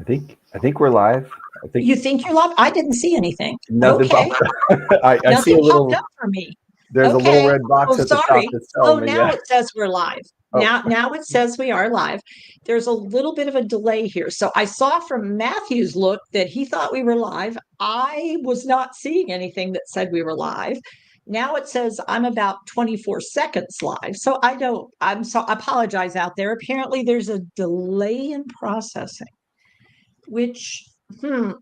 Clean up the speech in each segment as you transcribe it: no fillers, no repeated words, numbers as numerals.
I think we're live. I think You think you're live? I didn't see anything. nothing Okay. popped up. I see Nothing a popped little. up for me. There's a little Okay. red Oh, box at the top sorry. that's Oh, telling me, now yeah. it says we're live. Oh, Now it says we are live. There's a little bit of a delay here. So I saw from Matthew's look that he thought we were live. I was not seeing anything that said we were live. Now it says I'm about 24 seconds live. So I apologize out there. Apparently there's a delay in processing, which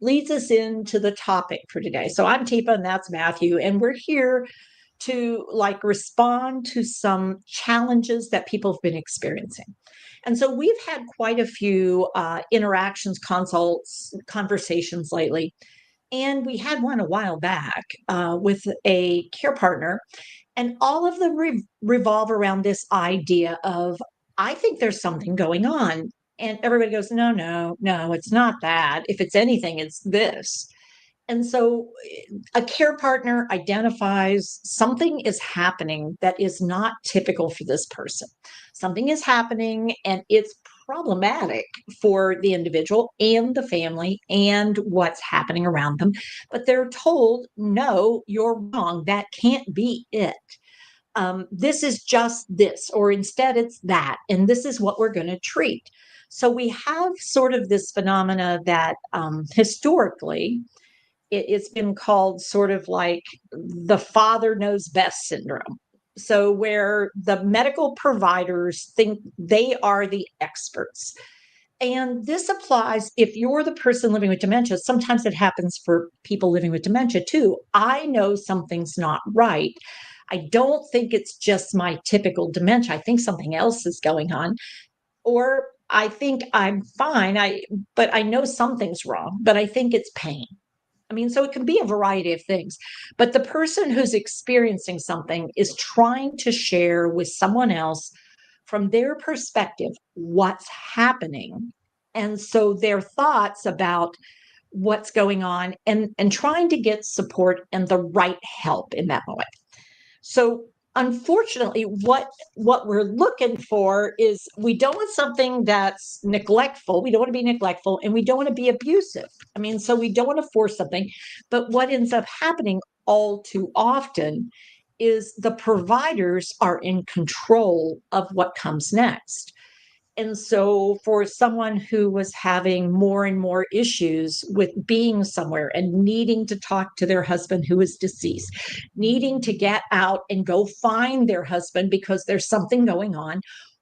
leads us into the topic for today. So I'm Teepa and that's Matthew, and we're here to respond to some challenges that people have been experiencing. And so we've had quite a few interactions, consults, conversations lately. And we had one a while back with a care partner, and all of them revolve around this idea of, I think there's something going on. And everybody goes, no, no, no, it's not that. If it's anything, it's this. And so a care partner identifies something is happening that is not typical for this person. Something is happening and it's problematic for the individual and the family and what's happening around them. But they're told, no, you're wrong. That can't be it. This is just this, or instead it's that. And this is what we're going to treat. So we have sort of this phenomena that historically, it's been called sort of like the father knows best syndrome. So, where the medical providers think they are the experts. And this applies if you're the person living with dementia. Sometimes it happens for people living with dementia too. I know something's not right. I don't think it's just my typical dementia. I think something else is going on. Or I think I'm fine. But I know something's wrong, but I think it's pain. I mean, so it can be a variety of things, but the person who's experiencing something is trying to share with someone else from their perspective what's happening. And so their thoughts about what's going on and trying to get support and the right help in that moment. So unfortunately, what we're looking for is we don't want something that's neglectful. We don't want to be neglectful and we don't want to be abusive. I mean, so we don't want to force something. But what ends up happening all too often is the providers are in control of what comes next. And so, for someone who was having more and more issues with being somewhere and needing to talk to their husband who is deceased, needing to get out and go find their husband because there's something going on,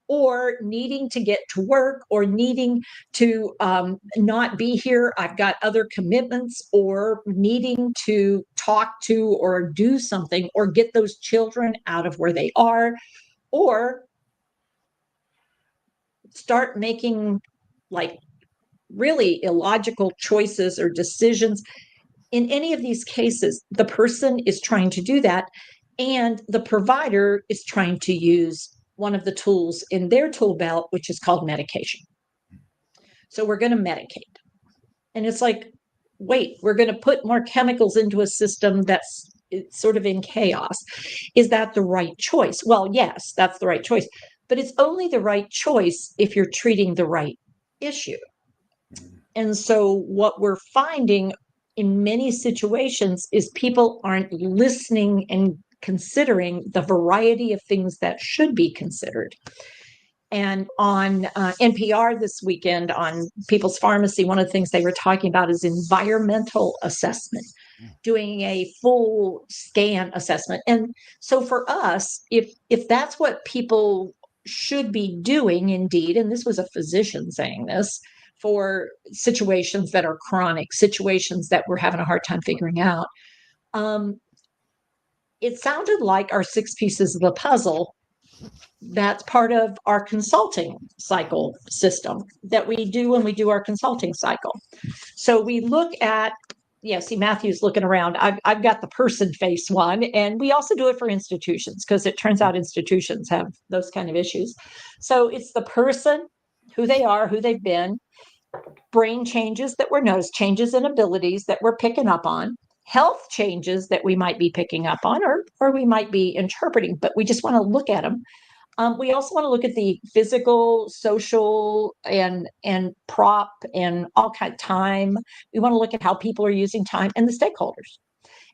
or needing to get to work, or needing to not be here, I've got other commitments, or needing to talk to or do something or get those children out of where they are, or start making like really illogical choices or decisions. In any of these cases, the person is trying to do that, and the provider is trying to use one of the tools in their tool belt, which is called medication. So we're going to medicate. And it's like, wait, we're going to put more chemicals into a system that's it's sort of in chaos. Is that the right choice? Well, yes, that's the right choice. But it's only the right choice if you're treating the right issue. And so what we're finding in many situations is people aren't listening and considering the variety of things that should be considered. And on NPR this weekend on People's Pharmacy, one of the things they were talking about is environmental assessment, doing a full scan assessment. And so for us, if that's what people should be doing, indeed, and this was a physician saying this, for situations that are chronic, situations that we're having a hard time figuring out, um, it sounded like our six pieces of the puzzle. That's part of our consulting cycle system that we do when we do our consulting cycle. So we look at, yeah, see, Matthew's looking around. I've got the person face one, and we also do it for institutions because it turns out institutions have those kind of issues. So it's the person, who they are, who they've been, brain changes that were noticed, changes in abilities that we're picking up on, health changes that we might be picking up on or we might be interpreting, but we just want to look at them. We also want to look at the physical, social, and prop and all kind of time. We want to look at how people are using time and the stakeholders.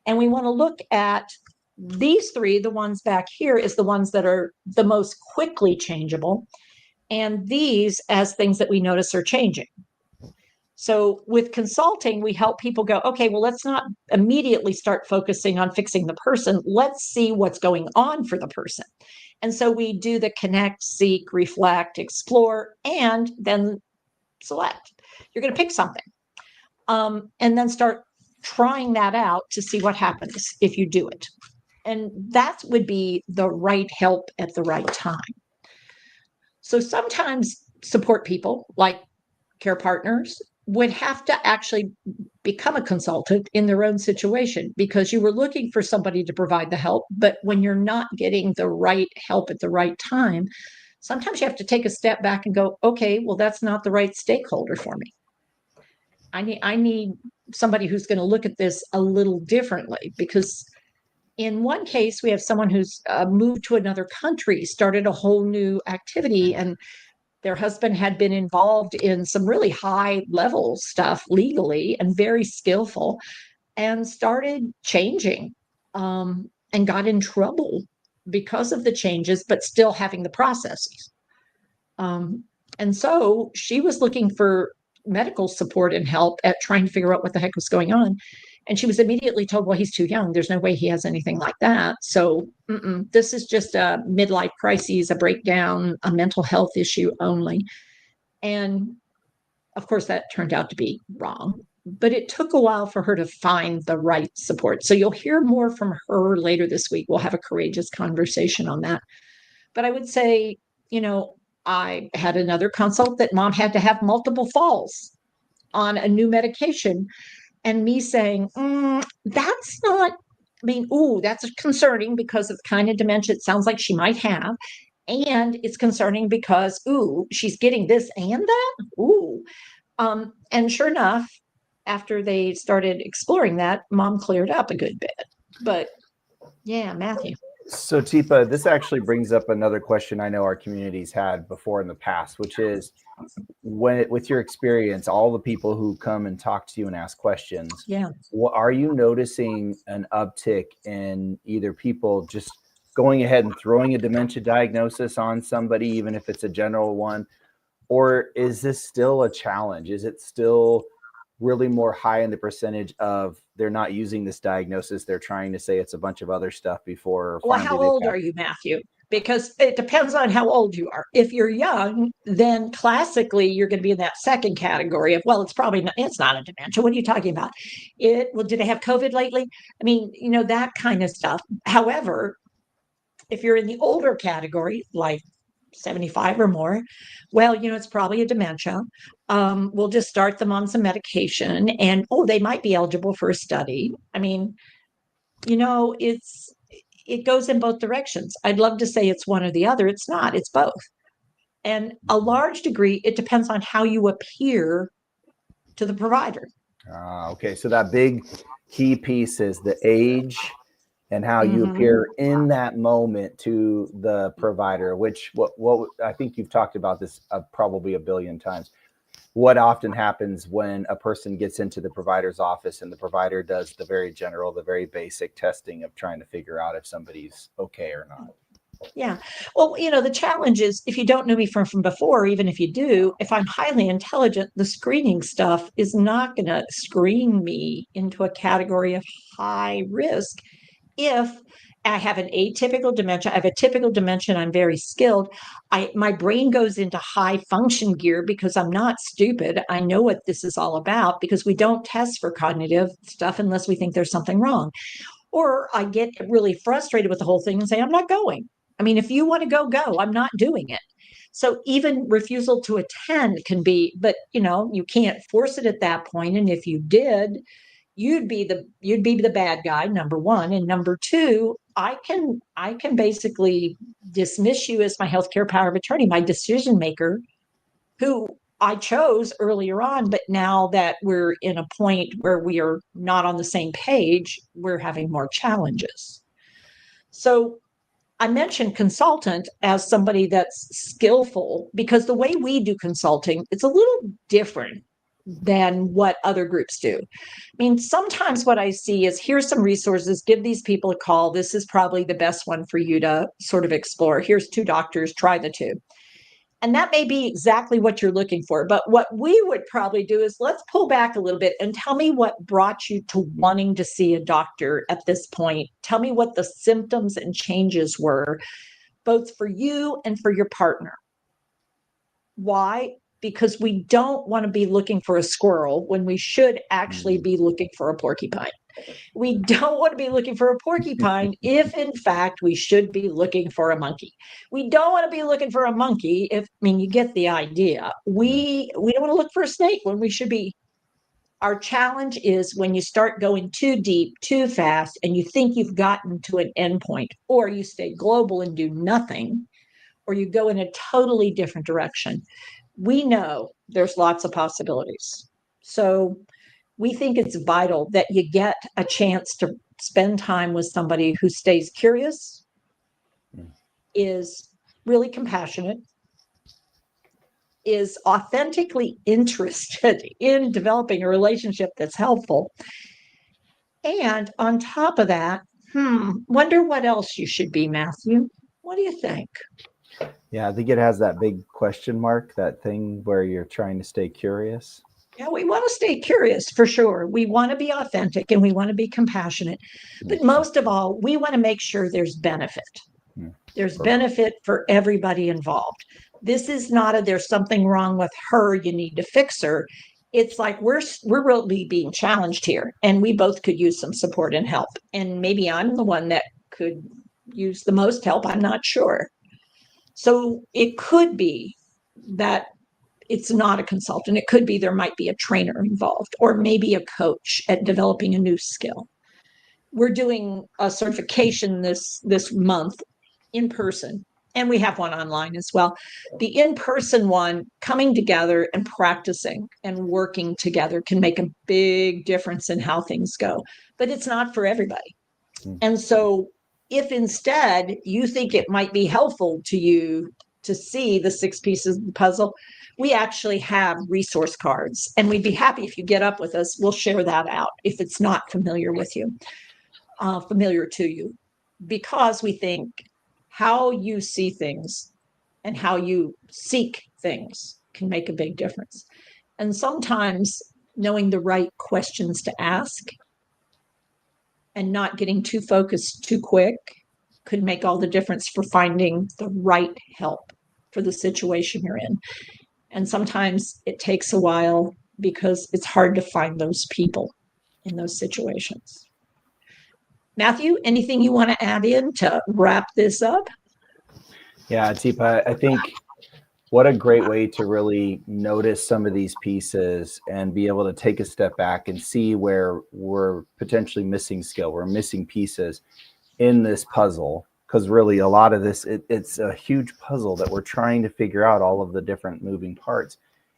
And we want to look at these three, the ones back here is the ones that are the most quickly changeable. And these as things that we notice are changing. So with consulting, we help people go, okay, well, let's not immediately start focusing on fixing the person. Let's see what's going on for the person. And so we do the connect, seek, reflect, explore, and then select. You're going to pick something. And then start trying that out to see what happens if you do it. And that would be the right help at the right time. So sometimes support people like care partners would have to actually become a consultant in their own situation because you were looking for somebody to provide the help. But when you're not getting the right help at the right time, sometimes you have to take a step back and go, okay, well, that's not the right stakeholder for me. I need somebody who's going to look at this a little differently because in one case, we have someone who's moved to another country, started a whole new activity, and their husband had been involved in some really high level stuff legally and very skillful and started changing and got in trouble because of the changes, but still having the processes. And so she was looking for medical support and help at trying to figure out what the heck was going on. And she was immediately told, well, he's too young. There's no way he has anything like that. So this is just a midlife crisis, a breakdown, a mental health issue only. And of course, that turned out to be wrong. But it took a while for her to find the right support. So you'll hear more from her later this week. We'll have a courageous conversation on that. But I would say, I had another consult that mom had to have multiple falls on a new medication and me saying, that's not, that's concerning because of the kind of dementia it sounds like she might have. And it's concerning because, she's getting this and that. And sure enough, after they started exploring that, mom cleared up a good bit. But yeah, Matthew. So Teepa, this actually brings up another question I know our community's had before in the past, which is with your experience, all the people who come and talk to you and ask questions, are you noticing an uptick in either people just going ahead and throwing a dementia diagnosis on somebody, even if it's a general one, or is this still a challenge? Is it still really more high in the percentage of they're not using this diagnosis, they're trying to say it's a bunch of other stuff before? Well, how old are you, Matthew? Because it depends on how old you are. If you're young, then classically you're going to be in that second category of, well, it's not a dementia. What are you talking about? Did they have COVID lately? That kind of stuff. However, if you're in the older category, like 75 or more, well, it's probably a dementia. We'll just start them on some medication and, they might be eligible for a study. It goes in both directions. I'd love to say it's one or the other. It's not, it's both. And a large degree, it depends on how you appear to the provider. Okay. So that big key piece is the age and how you appear in that moment to the provider, which what I think you've talked about this probably a billion times. What often happens when a person gets into the provider's office and the provider does the very general, the very basic testing of trying to figure out if somebody's okay or not. Yeah. Well, the challenge is if you don't know me from before, even if you do, if I'm highly intelligent, the screening stuff is not going to screen me into a category of high risk. If I have an atypical dementia, I have a typical dementia, and I'm very skilled, my brain goes into high function gear because I'm not stupid. I know what this is all about because we don't test for cognitive stuff unless we think there's something wrong. Or I get really frustrated with the whole thing and say, I'm not going. If you want to go, I'm not doing it. So even refusal to attend can be, but you can't force it at that point. And if you did, you'd be the bad guy, number one. And number two, I can basically dismiss you as my healthcare power of attorney, my decision maker, who I chose earlier on, but now that we're in a point where we are not on the same page, we're having more challenges. So I mentioned consultant as somebody that's skillful because the way we do consulting, it's a little different than what other groups do. I mean, sometimes what I see is here's some resources, give these people a call. This is probably the best one for you to sort of explore. Here's 2 doctors, try the 2. And that may be exactly what you're looking for. But what we would probably do is let's pull back a little bit and tell me what brought you to wanting to see a doctor at this point. Tell me what the symptoms and changes were, both for you and for your partner. Why? Because we don't want to be looking for a squirrel when we should actually be looking for a porcupine. We don't want to be looking for a porcupine if, in fact, we should be looking for a monkey. We don't want to be looking for a monkey if, I mean, you get the idea. We don't want to look for a snake when we should be. Our challenge is when you start going too deep, too fast, and you think you've gotten to an endpoint, or you stay global and do nothing, or you go in a totally different direction. We know there's lots of possibilities. So we think it's vital that you get a chance to spend time with somebody who stays curious, is really compassionate, is authentically interested in developing a relationship that's helpful. And on top of that, wonder what else you should be, Matthew. What do you think? Yeah, I think it has that big question mark, that thing where you're trying to stay curious. Yeah, we want to stay curious for sure. We want to be authentic and we want to be compassionate. But most of all, we want to make sure there's benefit. There's benefit for everybody involved. This is not a there's something wrong with her, you need to fix her. It's like we're really being challenged here, and we both could use some support and help. And maybe I'm the one that could use the most help. I'm not sure. So it could be that it's not a consultant. It could be there might be a trainer involved, or maybe a coach at developing a new skill. We're doing a certification this month in person, and we have one online as well. The in-person one, coming together and practicing and working together can make a big difference in how things go, but it's not for everybody. And so if instead you think it might be helpful to you to see the 6 pieces of the puzzle, we actually have resource cards, and we'd be happy if you get up with us. We'll share that out if it's not familiar to you, because we think how you see things and how you seek things can make a big difference. And sometimes knowing the right questions to ask and not getting too focused too quick could make all the difference for finding the right help for the situation you're in. And sometimes it takes a while because it's hard to find those people in those situations. Matthew, anything you want to add in to wrap this up? Yeah, Teepa, I think what a great way to really notice some of these pieces and be able to take a step back and see where we're potentially missing skill, we're missing pieces in this puzzle. Because really a lot of this, it's a huge puzzle that we're trying to figure out all of the different moving parts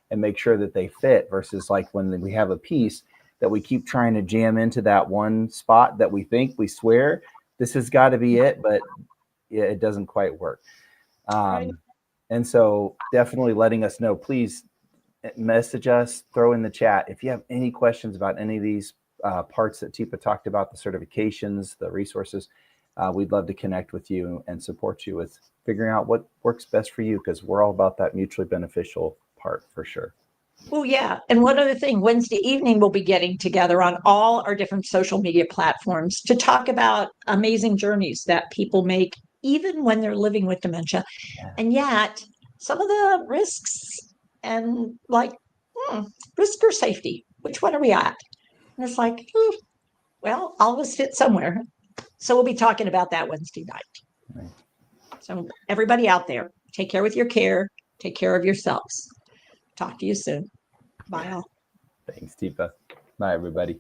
and make sure that they fit, versus like when we have a piece that we keep trying to jam into that one spot that we think, we swear this has got to be it, but it doesn't quite work. And so definitely letting us know, please message us, throw in the chat if you have any questions about any of these parts that Teepa talked about, the certifications, the resources. We'd love to connect with you and support you with figuring out what works best for you, because we're all about that mutually beneficial part for sure. Oh, yeah. And one other thing, Wednesday evening, we'll be getting together on all our different social media platforms to talk about amazing journeys that people make, even when they're living with dementia. Yeah. And yet some of the risks and like risk or safety, which one are we at? And it's like, well, all of us fit somewhere. So we'll be talking about that Wednesday night. Right. So everybody out there, take care with your care. Take care of yourselves. Talk to you soon. Bye all. Thanks, Teepa. Bye, everybody.